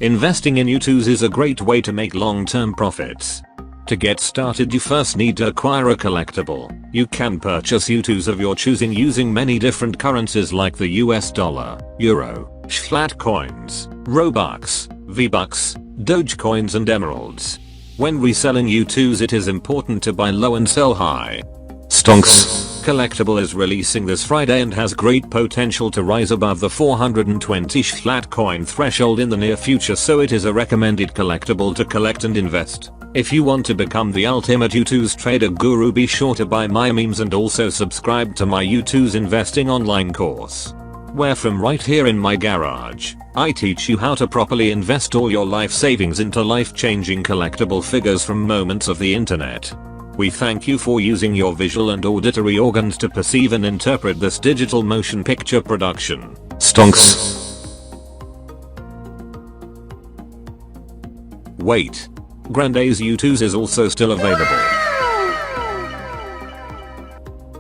Investing in Youtooz is a great way to make long-term profits. To get started, you first need to acquire a collectible. You can purchase Youtooz of your choosing using many different currencies like the US dollar, euro, flat coins, Robux, V-Bucks, Dogecoins and emeralds. When reselling Youtooz, it is important to buy low and sell high. STONKS collectible is releasing this Friday and has great potential to rise above the 420 flat coin threshold in the near future, so it is a recommended collectible to collect and invest. If you want to become the ultimate Youtooz trader guru, be sure to buy my memes and also subscribe to my Youtooz investing online course, where from right here in my garage, I teach you how to properly invest all your life savings into life-changing collectible figures from moments of the internet. We thank you for using your visual and auditory organs to perceive and interpret this digital motion picture production. STONKS. Wait. Granday's Youtooz is also still available.